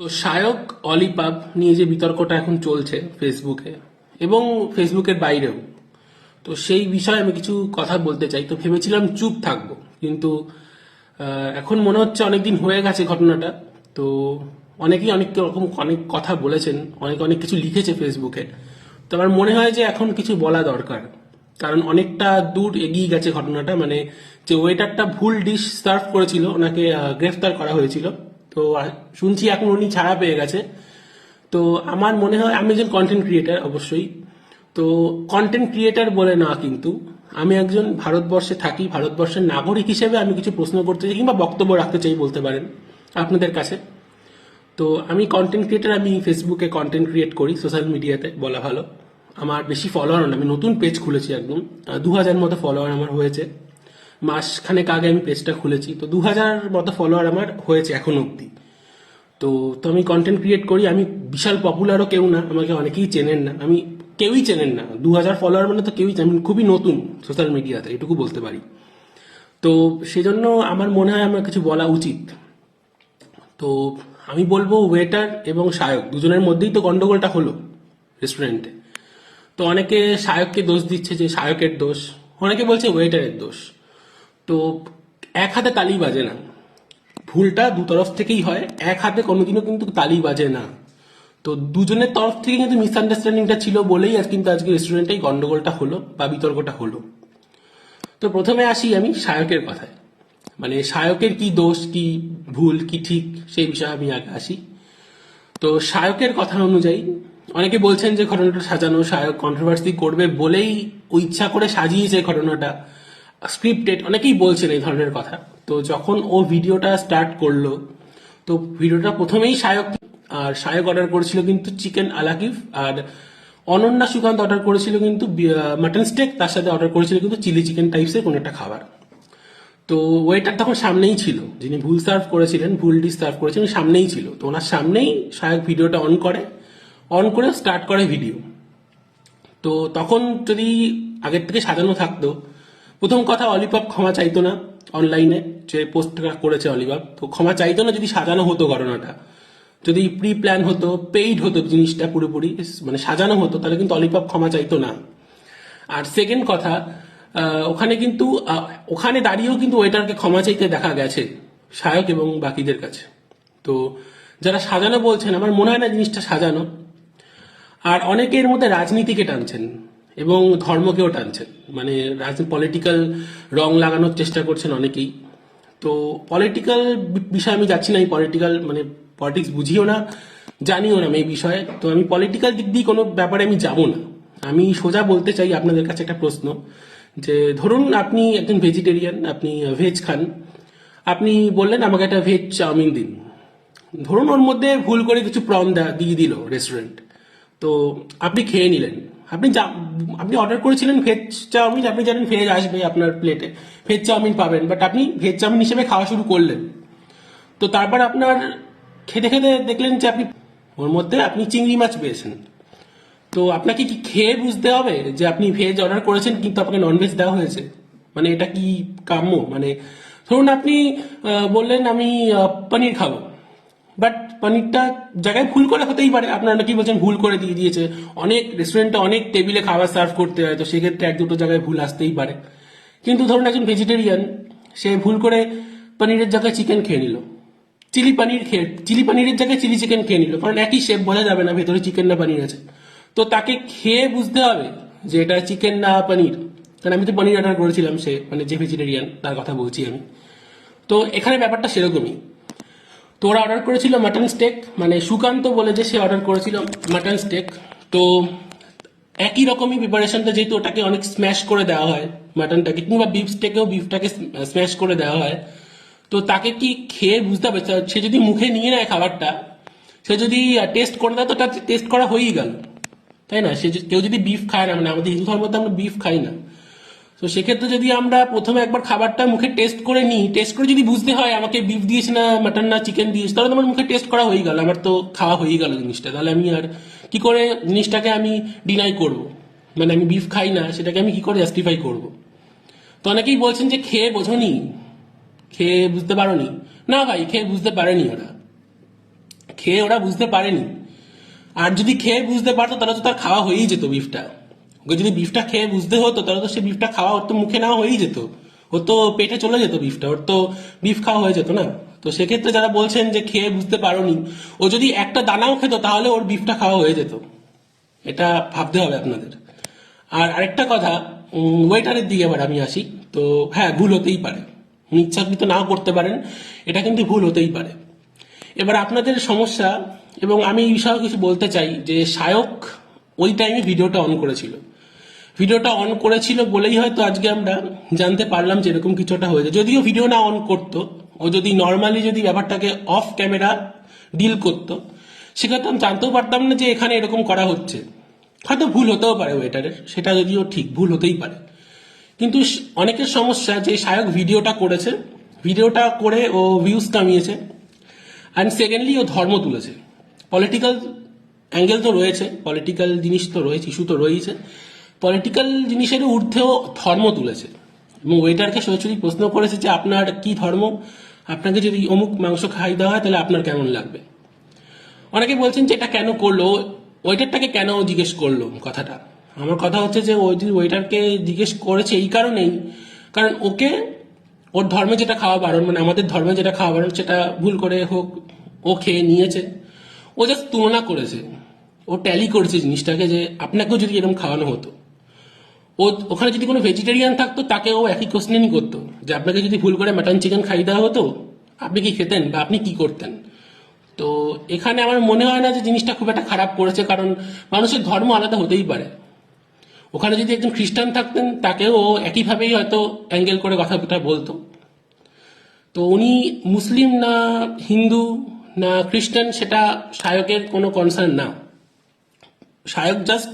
তো শায়ক অলিপাপ নিয়ে যে বিতর্কটা এখন চলছে ফেসবুকে এবং ফেসবুকের বাইরেও, তো সেই বিষয়ে আমি কিছু কথা বলতে চাই। তো ভেবেছিলাম চুপ থাকবো, কিন্তু এখন মনে হচ্ছে অনেকদিন হয়ে গেছে ঘটনাটা। তো অনেকেই অনেক রকম অনেক কথা বলেছেন, অনেক অনেক কিছু লিখেছে ফেসবুকে। তো আমার মনে হয় যে এখন কিছু বলা দরকার, কারণ অনেকটা দূর এগিয়ে গেছে ঘটনাটা। মানে যে ওয়েটারটা ভুল ডিশ সার্ভ করেছিল ওনাকে গ্রেফতার করা হয়েছিল। তো শুনছি এখন উনি ছাড়া পেয়ে গেছে। তো আমার মনে হয়, আমি একজন কন্টেন্ট ক্রিয়েটার অবশ্যই। তো কন্টেন্ট ক্রিয়েটার বলে না, কিন্তু আমি একজন ভারতবর্ষে থাকি, ভারতবর্ষের নাগরিক হিসেবে আমি কিছু প্রশ্ন করতে চাই কিংবা বক্তব্য রাখতে চাই বলতে পারেন আপনাদের কাছে। তো আমি কন্টেন্ট ক্রিয়েটার, আমি ফেসবুকে কন্টেন্ট ক্রিয়েট করি, সোশ্যাল মিডিয়াতে বলা ভালো। আমার বেশি ফলোয়ার না, আমি নতুন পেজ খুলেছি একদম। 2000 মতো ফলোয়ার আমার হয়েছে। মাসখানেক আগে আমি পেজটা খুলেছি, তো 2000 মতো ফলোয়ার আমার হয়েছে এখন অবধি। তো তো আমি কন্টেন্ট ক্রিয়েট করি। আমি বিশাল পপুলারও কেউ না, আমাকে অনেকেই চেনেন না, আমি কেউই চেনেন না। 2000 ফলোয়ার মানে তো কেউই, আমি খুবই নতুন সোশ্যাল মিডিয়াতে, এটুকু বলতে পারি। তো সেজন্য আমার মনে হয় আমার কিছু বলা উচিত। তো আমি বলবো, ওয়েটার এবং শায়ক দুজনের মধ্যেই তো গন্ডগোলটা হলো রেস্টুরেন্টে। তো অনেকে শায়ককে দোষ দিচ্ছে যে শায়কের দোষ, অনেকে বলছে ওয়েটারের দোষ। তো এক হাতে তালি বাজে না, ভুলটা দু তরফ থেকেই হয়, এক হাতে কোনোদিনও কিন্তু তালি বাজে না। তো দুজনের তরফ থেকে কিন্তু মিসআন্ডারস্ট্যান্ডিংটা ছিল বলেই আজ কিন্তু আজকে রেস্টুরেন্টেই গন্ডগোলটা হলো বা বিতর্কটা হলো। তো প্রথমে আসি আমি শায়কের কথায়। মানে শায়কের কি দোষ, কি ভুল, কি ঠিক, সেই বিষয়ে আমি আগে আসি। তো শায়কের কথা অনুযায়ী অনেকে বলছেন যে ঘটনাটা সাজানো, শায়ক কন্ট্রোভার্সি করবে বলেই ও ইচ্ছা করে সাজিয়েছে ঘটনাটা, স্ক্রিপ্টেড, অনেকেই বলছেন এই ধরনের কথা। তো যখন ও ভিডিওটা স্টার্ট করলো, তো ভিডিওটা প্রথমেই শায়ক, আর শায়ক অর্ডার করেছিল কিন্তু চিকেন আলাকিফ, আর অনন্যা সুকান্ত অর্ডার করেছিল কিন্তু মাটন স্টেক, তার সাথে অর্ডার করেছিল কিন্তু চিলি চিকেন টাইপসের কোনো একটা খাবার। তো ওয়েটার তখন সামনেই ছিল, যিনি ভুল সার্ভ করেছিলেন, ভুল ডিশ সার্ভ করেছিলেন, সামনেই ছিল। তো ওনার সামনেই শায়ক ভিডিওটা অন করে স্টার্ট করে ভিডিও। তো তখন যদি আগের থেকে সাজানো থাকতো, প্রথম কথা অলিপাপ ক্ষমা চাইতো না অনলাইনে, যে পোস্টটা করেছে অলিপাপ, তো ক্ষমা চাইতো না যদি সাজানো হতো ঘটনাটা। যদি প্রি প্ল্যান হতো, পেইড হতো জিনিসটা পুরোপুরি, মানে সাজানো হতো, তাহলে কিন্তু অলিপাপ ক্ষমা চাইতো না। আর সেকেন্ড কথা, ওখানে কিন্তু ওখানে দাঁড়িয়েও কিন্তু ওয়েটারকে ক্ষমা চাইতে দেখা গেছে শায়ক এবং বাকিদের কাছে। তো যারা সাজানো বলছেন, আমার মনে হয় না জিনিসটা সাজানো। আর অনেকে এর মধ্যে রাজনীতিকে টানছেন এবং ধর্মকেও টানছেন, মানে পলিটিক্যাল রং লাগানোর চেষ্টা করছেন অনেকেই। তো পলিটিক্যাল বিষয়ে আমি যাচ্ছি না, আমি পলিটিক্যাল মানে পলিটিক্স বুঝিও না, জানিও না আমি এই বিষয়ে। তো আমি পলিটিক্যাল দিক দিয়ে কোনো ব্যাপারে আমি যাবো না। আমি সোজা বলতে চাই আপনাদের কাছে একটা প্রশ্ন, যে ধরুন আপনি একজন ভেজিটেরিয়ান, আপনি ভেজ খান, আপনি বললেন আমাকে একটা ভেজ চাউমিন দিন। ধরুন ওর মধ্যে ভুল করে কিছু প্রন দিয়ে দিল রেস্টুরেন্ট, তো আপনি খেয়ে নিলেন। আপনি আপনি অর্ডার করেছিলেন ভেজ চাউমিন, আপনি জানেন ভেজ আসবে আপনার প্লেটে, ভেজ চাউমিন পাবেন, বাট আপনি ভেজ চাউমিন হিসেবে খাওয়া শুরু করলেন। তো তারপর আপনার খেতে খেতে দেখলেন যে আপনি ওর মধ্যে আপনি চিংড়ি মাছ পেয়েছেন। তো আপনাকে কি খেয়ে বুঝতে হবে যে আপনি ভেজ অর্ডার করেছেন কিন্তু আপনাকে ননভেজ দেওয়া হয়েছে? মানে এটা কি কাম্য? মানে ধরুন আপনি বললেন আমি পনির খাবো, বাট পনিরটা জায়গায় ভুল করে হতেই পারে, আপনারা নাকি বলছেন ভুল করে দিয়ে দিয়েছে। অনেক রেস্টুরেন্টে অনেক টেবিলে খাবার সার্ভ করতে হয়, তো সেক্ষেত্রে এক দুটো জায়গায় ভুল আসতেই পারে। কিন্তু ধরুন একজন ভেজিটেরিয়ান, সে ভুল করে পনিরের জায়গায় চিকেন খেয়ে নিল, চিলি পনিরের জায়গায় চিলি চিকেন খেয়ে নিল, কারণ একই শেপ, বোঝা যাবে না ভেতরে চিকেন না পনির আছে। তো তাকে খেয়ে বুঝতে হবে যে এটা চিকেন না পনির, কারণ আমি তো পনির অর্ডার করেছিলাম, সে মানে যে ভেজিটেরিয়ান তার কথা বলছি আমি। তো এখানে ব্যাপারটা সেরকমই। তো ওরা অর্ডার করেছিল মাটন স্টেক, মানে সুকান্ত বলে যে সে অর্ডার করেছিল মাটন স্টেক। তো একই রকমই প্রিপারেশনটা, যেহেতু ওটাকে অনেক স্ম্যাশ করে দেওয়া হয় মাটনটাকে, কিংবা বিফ স্টেকেও বিফটাকে স্ম্যাশ করে দেওয়া হয়, তো তাকে কি খেয়ে বুঝতে হবে? সে যদি মুখে নিয়ে নেয় খাবারটা, সে যদি টেস্ট করে দেয়, তো তার টেস্ট করা হয়েই গেল, তাই না? কেউ যদি বিফ খায় না, মানে আমাদের হিন্দু ধর্মতে আমরা বিফ খাই না, তো সেক্ষেত্রে যদি আমরা প্রথমে একবার খাবারটা মুখে টেস্ট করে নিই, টেস্ট করে যদি বুঝতে হয় আমাকে বিফ দিয়েছে না মাটন না চিকেন দিয়েছে, তাহলে আমার মুখে টেস্ট করা হয়ে গেল, আমার তো খাওয়া হয়ে গেল জিনিসটা। তাহলে আমি আর কি করে জিনিসটাকে আমি ডিনাই করব? মানে আমি বিফ খাই না সেটাকে আমি কি করে জাস্টিফাই করব? তো অনেকেই বলছেন যে খেয়ে বোঝনি, খেয়ে বুঝতে পারোনি। না ভাই, খেয়ে বুঝতে পারেনি ওরা। খেয়ে ওরা বুঝতে পারেনি। আর যদি খেয়ে বুঝতে পারতো তাহলে তো তার খাওয়া হয়েই যেত বিফটা। ওকে যদি বিফটা খেয়ে বুঝতে হতো তাহলে তো সে বিফটা খাওয়া ওর তো মুখে নেওয়া হয়েই যেত, ওর তো পেটে চলে যেত বিফটা, ওর তো বিফ খাওয়া হয়ে যেত না। তো সেক্ষেত্রে যারা বলছেন যে খেয়ে বুঝতে পারোনি, ও যদি একটা দানাও খেত তাহলে ওর বিফটা খাওয়া হয়ে যেত, এটা ভাবতে হবে আপনাদের। আর আরেকটা কথা, ওয়েটারের দিকে এবার আমি আসি। তো হ্যাঁ, ভুল হতেই পারে, উনি ইচ্ছাকৃত নাও করতে পারেন, এটা কিন্তু ভুল হতেই পারে। এবার আপনাদের সমস্যা, এবং আমি এই বিষয়ে কিছু বলতে চাই যে সায়ক ওই টাইমে ভিডিওটা অন করেছিল, ভিডিওটা অন করেছিল বলেই হয়তো আজকে আমরা জানতে পারলাম যে এরকম কিছুটা হয়েছে। যদিও ভিডিও না অন করতো, ও যদি নর্মালি যদি ব্যাপারটাকে অফ ক্যামেরা ডিল করতো, সেক্ষেত্রে আমি জানতেও পারতাম না যে এখানে এরকম করা হচ্ছে। হয়তো ভুল হতেও পারে ওয়েটারের, সেটা যদিও ঠিক, ভুল হতেই পারে। কিন্তু অনেকের সমস্যা যে সায়ক ভিডিওটা করেছে, ভিডিওটা করে ও ভিউজ কামিয়েছে, অ্যান্ড সেকেন্ডলি ও ধর্ম তুলেছে। পলিটিক্যাল অ্যাঙ্গেল তো রয়েছে, পলিটিক্যাল জিনিস তো রয়েছে, ইস্যু তো রয়েছে, পলিটিক্যাল জিনিসের ঊর্ধ্বেও ধর্ম তুলেছে। এবং ওয়েটারকে সরাসরি প্রশ্ন করেছে যে আপনার কি ধর্ম, আপনাকে যদি অমুক মাংস খাই দেওয়া হয় তাহলে আপনার কেমন লাগবে। অনেকে বলছেন যে এটা কেন করলো, ওয়েটারটাকে কেন জিজ্ঞেস করলো কথাটা। আমার কথা হচ্ছে যে ওই ওয়েটারকে জিজ্ঞেস করেছে এই কারণেই, কারণ ওকে ওর ধর্মে যেটা খাওয়া বারণ, মানে আমাদের ধর্মে যেটা খাওয়া বারণ, সেটা ভুল করে হোক ও খেয়ে নিয়েছে। ও জাস্ট তুলনা করেছে, ও ট্যালি করেছে জিনিসটাকে যে আপনাকেও যদি এরকম খাওয়ানো হতো, ও ওখানে যদি কোনো ভেজিটেরিয়ান থাকতো তাকে ও একই কোশ্চেনই করতো যে আপনাকে যদি ভুল করে মাটন চিকেন খাইয়ে দেওয়া হতো আপনি কি খেতেন বা আপনি কি করতেন। তো এখানে আমার মনে হয় না যে জিনিসটা খুব একটা খারাপ করেছে, কারণ মানুষের ধর্ম আলাদা হতেই পারে। ওখানে যদি একজন খ্রিস্টান থাকতেন তাকেও ও একইভাবেই হয়তো অ্যাঙ্গেল করে কথাটা বলতো। তো উনি মুসলিম না হিন্দু না খ্রিস্টান সেটা সায়কের কোনো কনসার্ন না। সায়ক জাস্ট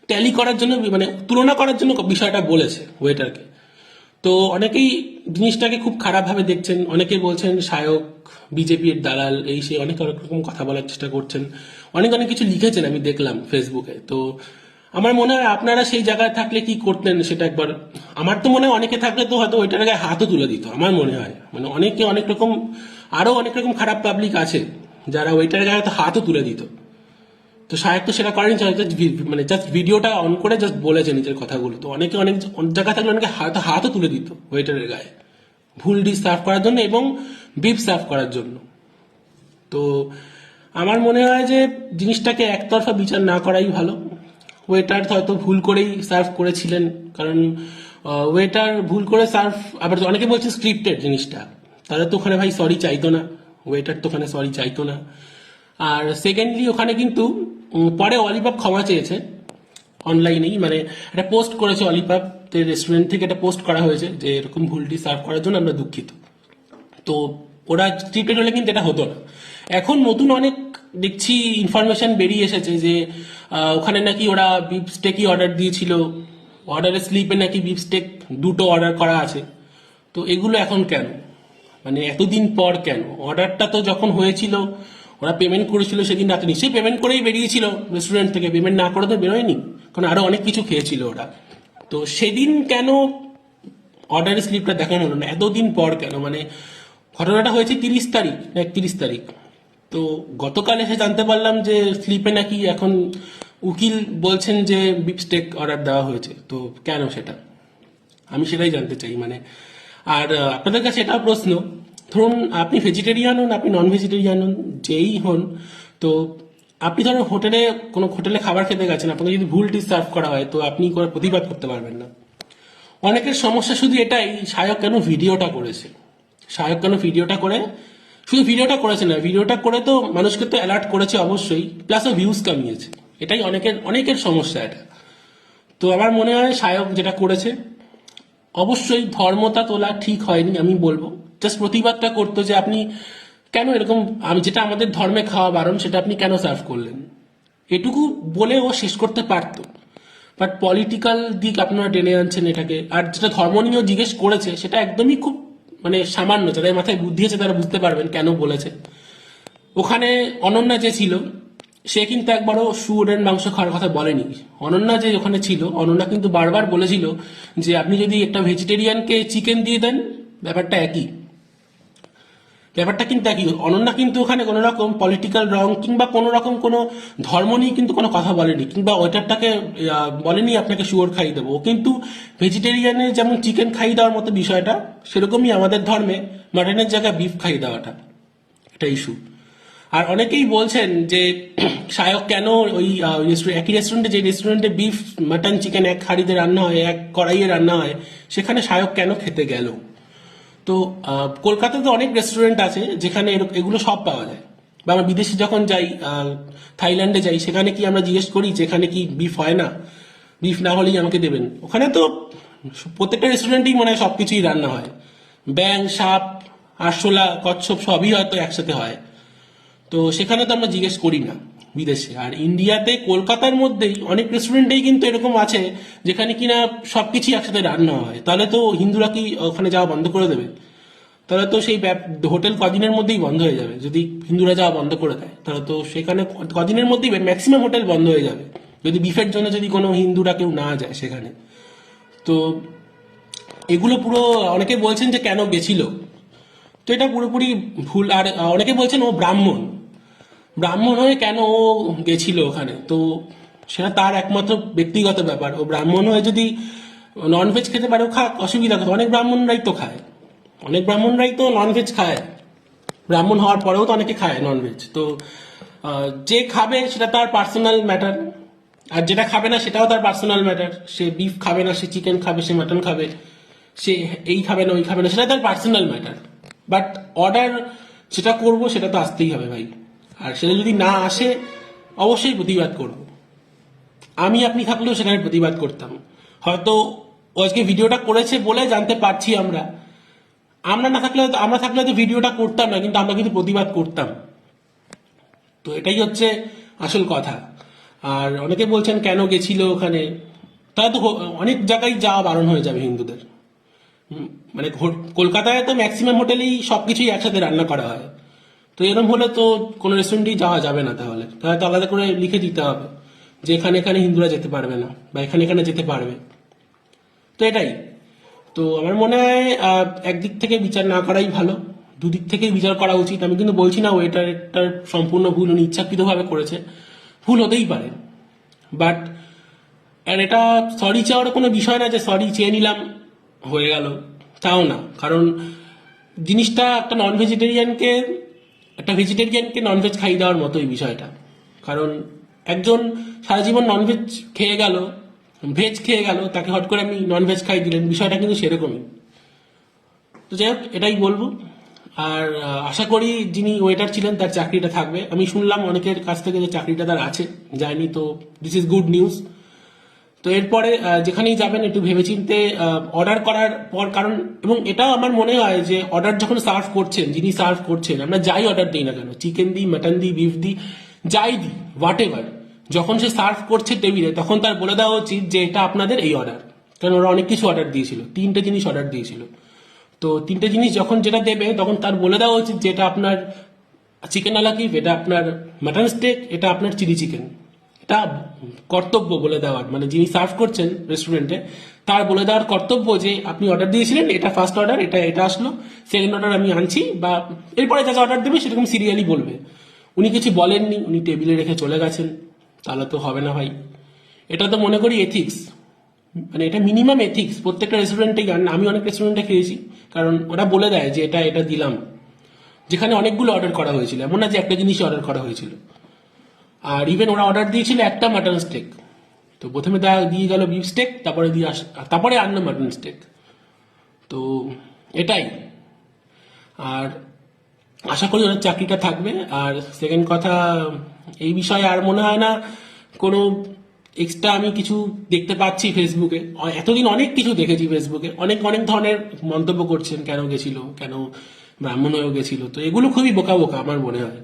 ট্যালি করার জন্য, মানে তুলনা করার জন্য বিষয়টা বলেছে ওয়েটারকে। তো অনেকেই জিনিসটাকে খুব খারাপভাবে দেখছেন, অনেকে বলছেন সায়ক বিজেপির দালাল, এই সে অনেক অনেক রকম কথা বলার চেষ্টা করছেন, অনেক অনেক কিছু লিখেছেন আমি দেখলাম ফেসবুকে। তো আমার মনে হয় আপনারা সেই জায়গায় থাকলে কি করতেন সেটা একবার, আমার তো মনে হয় অনেকে থাকলে তো হয়তো ওইটার গায়ে হাতও তুলে দিত। আমার মনে হয় মানে অনেকে অনেক রকম, আরো অনেক রকম খারাপ পাবলিক আছে যারা ওইটার গায়ে হয়তো হাতও তুলে দিত। তো সাহেব তো সেটা করেনি, মানে জাস্ট ভিডিওটা অন করে জাস্ট বলেছে নিজের কথাগুলো। তো অনেকে অনেক জায়গা থাকলে অনেকে হাতও তুলে দিত ওয়েটারের গায়ে, ভুল ডিশ সার্ভ করার জন্য এবং বিফ সার্ভ করার জন্য। তো আমার মনে হয় যে জিনিসটাকে একতরফা বিচার না করাই ভালো। ওয়েটার হয়তো ভুল করেই সার্ভ করেছিলেন, কারণ ওয়েটার ভুল করে সার্ভ, আবার অনেকে বলছে স্ক্রিপ্টেড জিনিসটা, তারা তো ওখানে ভাই সরি চাইতো না, ওয়েটার তো ওখানে সরি চাইতো না। আর সেকেন্ডলি ওখানে কিন্তু পরে অলিপাপ ক্ষমা চেয়েছে অনলাইনেই, মানে একটা পোস্ট করেছে অলিপাপ রেস্টুরেন্ট থেকে, একটা পোস্ট করা হয়েছে যে এরকম ভুলটি সার্ভ করার জন্য আমরা দুঃখিত। তো ওরা স্ক্রিপ্টেড হলে কিন্তু এটা হতো না। এখন নতুন অনেক দেখছি ইনফরমেশন বেরিয়ে এসেছে যে ওখানে নাকি ওরা বিফ স্টেকই অর্ডার দিয়েছিল, অর্ডারের স্লিপে নাকি বিফ স্টেক দুটো অর্ডার করা আছে। তো এগুলো এখন কেন, মানে এতদিন পর কেন? অর্ডারটা তো যখন হয়েছিল ওরা পেমেন্ট করেছিল সেদিন রাতে, নিশ্চয়ই পেমেন্ট করেই বেরিয়েছিল রেস্টুরেন্ট থেকে, পেমেন্ট না করে তো বেরোয়নি, কারণ আরো অনেক কিছু খেয়েছিল ওরা। তো সেদিন কেন অর্ডারের স্লিপটা দেখানো হলো না এতদিন পর কেন? মানে ঘটনাটা হয়েছে 30 তারিখ না 31 তারিখ। তো গতকাল এসে জানতে পারলাম যে স্লিপে নাকি এখন উকিল বলছেন যে বিফ স্টেক অর্ডার দেওয়া হয়েছে। তো কেন সেটা আমি সেটাই জানতে চাই। মানে আর আপনাদের কাছে এটাও প্রশ্ন, ধরুন আপনি ভেজিটেরিয়ান হন, আপনি নন ভেজিটেরিয়ান হন, যেই হন, তো আপনি ধরুন হোটেলে কোনো হোটেলে খাবার খেতে গেছেন, আপনাকে যদি ভুল ডিশ সার্ভ করা হয় তো আপনি কোনো প্রতিবাদ করতে পারবেন না। অনেকের সমস্যা শুধু এটাই, সায়ক কেন ভিডিওটা করেছে, সায়ক কেন ভিডিওটা করে, শুধু ভিডিওটা করেছে না, ভিডিওটা করে তো মানুষকে তো অ্যালার্ট করেছে অবশ্যই, প্লাস ও ভিউজ কামিয়েছে, এটাই অনেকের অনেকের সমস্যা এটা। তো আমার মনে হয় সায়ক যেটা করেছে, অবশ্যই ধর্মতা তোলা ঠিক হয়নি আমি বলবো, জাস্ট প্রতিবাদটা করতো যে আপনি কেন এরকম, আমি যেটা আমাদের ধর্মে খাওয়া বারণ সেটা আপনি কেন সার্ভ করলেন, এটুকু বলে ও শেষ করতে পারতো। বাট পলিটিক্যাল দিক আপনারা টেনে আনছেন এটাকে, আর যেটা ধর্ম নিয়েও জিজ্ঞেস করেছে সেটা একদমই খুব মানে সামান্য, যাদের মাথায় বুদ্ধি আছে তারা বুঝতে পারবেন কেন বলেছে। ওখানে অনন্যা যে ছিল সে কিন্তু একবারও শুয়োরের মাংস খাওয়ার কথা বলেনি। অনন্যা যে ওখানে ছিল, অনন্যা কিন্তু বারবার বলেছিল যে আপনি যদি একটা ভেজিটেরিয়ানকে চিকেন দিয়ে দেন ব্যাপারটা একই। ব্যাপারটা কিন্তু একই। অনন্যা কিন্তু ওখানে কোনো রকম পলিটিক্যাল রং কিংবা কোনো রকম কোনো ধর্ম নিয়ে কিন্তু কোনো কথা বলেনি, কিংবা ওইটারটাকে বলেনি আপনাকে শুয়োর খাইয়ে দেবো। ও কিন্তু ভেজিটেরিয়ানের যেমন চিকেন খাইয়ে দেওয়ার মতো বিষয়টা, সেরকমই আমাদের ধর্মে মাটনের জায়গায় বিফ খাইয়ে দেওয়াটা এটা ইস্যু। আর অনেকেই বলছেন যে সায়ক কেন ওই একই রেস্টুরেন্টে, যে রেস্টুরেন্টে বিফ মাটন চিকেন এক হাঁড়িতে রান্না হয়, এক কড়াইয়ে রান্না হয়, সেখানে সায়ক কেন খেতে গেল। তো কলকাতাতে অনেক রেস্টুরেন্ট আছে যেখানে এগুলো সব পাওয়া যায়। বা আমরা বিদেশে যখন যাই, থাইল্যান্ডে যাই, সেখানে কি আমরা জিজ্ঞেস করি যেখানে কি বিফ হয় না, বিফ না হলেই আমাকে দেবেন? ওখানে তো প্রত্যেকটা রেস্টুরেন্টেই মনে হয় সবকিছুই রান্না হয়, ব্যাং, সাপ, আরশোলা, কচ্ছপ সবই হয়তো একসাথে হয়। তো সেখানে তো আমরা জিজ্ঞেস করি না বিদেশে। আর ইন্ডিয়াতে কলকাতার মধ্যেই অনেক রেস্টুরেন্টেই কিন্তু এরকম আছে যেখানে কিনা সবকিছু একসাথে রান্না হয়। তাহলে তো হিন্দুরা কি ওখানে যাওয়া বন্ধ করে দেবে? তাহলে তো সেই হোটেল কদিনের মধ্যেই বন্ধ হয়ে যাবে। যদি হিন্দুরা যাওয়া বন্ধ করে দেয় তাহলে তো সেখানে কদিনের মধ্যেই ম্যাক্সিমাম হোটেল বন্ধ হয়ে যাবে, যদি বিফের জন্য যদি কোনো হিন্দুরা কেউ না যায় সেখানে। তো এগুলো পুরো অনেকে বলছেন যে কেন গেছিল, তো এটা পুরোপুরি ভুল। আর অনেকে বলছেন ও ব্রাহ্মণ, ব্রাহ্মণ হয়ে কেন ও গেছিল ওখানে, তো সেটা তার একমাত্র ব্যক্তিগত ব্যাপার। ও ব্রাহ্মণ হয়ে যদি ননভেজ খেতে পারে, ও খাক, অসুবিধা কোথায়? অনেক ব্রাহ্মণরাই তো খায়, অনেক ব্রাহ্মণরাই তো ননভেজ খায়, ব্রাহ্মণ হওয়ার পরেও তো অনেকে খায় ননভেজ। তো যে খাবে সেটা তার পার্সোনাল ম্যাটার, আর যেটা খাবে না সেটাও তার পার্সোনাল ম্যাটার। সে বিফ খাবে না, সে চিকেন খাবে, সে মাটন খাবে, সে এই খাবে না ওই খাবে না, সেটা তার পার্সোনাল ম্যাটার। বাট অর্ডার যেটা করব সেটা তো আসতেই হবে ভাই। আর সেটা যদি না আসে অবশ্যই প্রতিবাদ করব। আমি আপনি থাকলেও সেখানে প্রতিবাদ করতাম। হয়তো ও আজকে ভিডিওটা করেছে বলে জানতে পারছি আমরা, আমরা না থাকলে, আমরা থাকলে তো ভিডিওটা করতাম না, কিন্তু আমরা কিন্তু প্রতিবাদ করতাম। তো এটাই হচ্ছে আসল কথা। আর অনেকে বলছেন কেন গেছিল ওখানে, তারা তো অনেক জায়গায় যাওয়া বারণ হয়ে যাবে হিন্দুদের। মানে কলকাতায় তো ম্যাক্সিমাম হোটেলেই সবকিছুই একসাথে রান্না করা হয়। তো এরকম হলে তো কোনো রেস্টুরেন্টেই যাওয়া যাবে না। তাহলে তো আলাদা করে লিখে দিতে হবে যে এখানে এখানে হিন্দুরা যেতে পারবে না, বা এখানে এখানে যেতে পারবে। তো এটাই। তো আমার মনে হয় একদিক থেকে বিচার না করাই ভালো, দুদিক থেকেই বিচার করা উচিত। আমি কিন্তু বলছি না ওয়েটারটার সম্পূর্ণ ভুল, উনি ইচ্ছাকৃতভাবে করেছে, ভুল হতেই পারে। বাট আর এটা সরি চাওয়ার কোনো বিষয় না যে সরি চেয়ে নিলাম হয়ে গেল, তাও না। কারণ জিনিসটা একটা ভেজিটেরিয়ানকে ননভেজ খাইয়ে দেওয়ার মতো এই বিষয়টা। কারণ একজন সারা জীবন ননভেজ খেয়ে গেল, ভেজ খেয়ে গেল, তাকে হট করে আমি ননভেজ খাই দিলেন, বিষয়টা কিন্তু সেরকমই। তো যাই হোক, এটাই বলবো। আর আশা করি যিনি ওয়েটার ছিলেন তার চাকরিটা থাকবে। আমি শুনলাম অনেকের কাছ থেকে যে চাকরিটা তার আছে, যায়নি, তো দিস ইজ গুড নিউজ। তো এরপরে যেখানেই যাবেন একটু ভেবেচিন্তে অর্ডার করার পর, কারণ এবং এটাও আমার মনে হয় যে অর্ডার যখন সার্ভ করছেন, যিনি সার্ভ করছেন, আমরা যাই অর্ডার দিই না কেন, চিকেন দিই, মাটন দিই, বিফ দিই, যাই দিই, হোয়াট এভার, যখন সে সার্ভ করছে টেবিলে তখন তার বলে দেওয়া উচিত যে এটা আপনাদের এই অর্ডার। কারণ ওরা অনেক কিছু অর্ডার দিয়েছিল, 3টে জিনিস অর্ডার দিয়েছিল। তো 3টে জিনিস যখন যেটা দেবে তখন তার বলে দেওয়া উচিত যে এটা আপনার চিকেন আলা কিফ, এটা আপনার মাটন স্টেক, এটা আপনার চিলি চিকেন। এটা কর্তব্য বলে দেওয়ার, মানে যিনি সার্ভ করছেন রেস্টুরেন্টে তার বলে দেওয়ার কর্তব্য যে আপনি অর্ডার দিয়েছিলেন, এটা ফার্স্ট অর্ডার, এটা আসলো, সেকেন্ড অর্ডার আমি আনছি, বা এরপরে যা যা অর্ডার দেবে সেরকম সিরিয়ালি বলবে। উনি কিছু বলেননি, উনি টেবিলে রেখে চলে গেছেন, তাহলে তো হবে না ভাই। এটা তো মনে করি এথিক্স, মানে এটা মিনিমাম এথিক্স প্রত্যেকটা রেস্টুরেন্টে। আমি অনেক রেস্টুরেন্টে খেয়েছি, কারণ ওরা বলে দেয় যে এটা এটা দিলাম, যেখানে অনেকগুলো অর্ডার করা হয়েছিল, এমন না যে একটা জিনিসই অর্ডার করা হয়েছিল। আর ইভেন ওরা অর্ডার দিয়েছিল একটা মাটন স্টেক, তো প্রথমে দিয়ে গেল বিফ স্টেক, তারপরে আনলো মাটন স্টেক। তো এটাই। আর আশা করি ওনার চাকরিটা থাকবে। আর সেকেন্ড কথা, এই বিষয়ে আর মনে হয় না কোনো এক্সট্রা আমি কিছু দেখতে পাচ্ছি ফেসবুকে। এতদিন অনেক কিছু দেখেছি ফেসবুকে, অনেক অনেক ধরনের মন্তব্য করছেন, কেন গেছিল, কেন ব্রাহ্মণ হয়েও গেছিল। তো এগুলো খুবই বোকা বোকা আমার মনে হয়।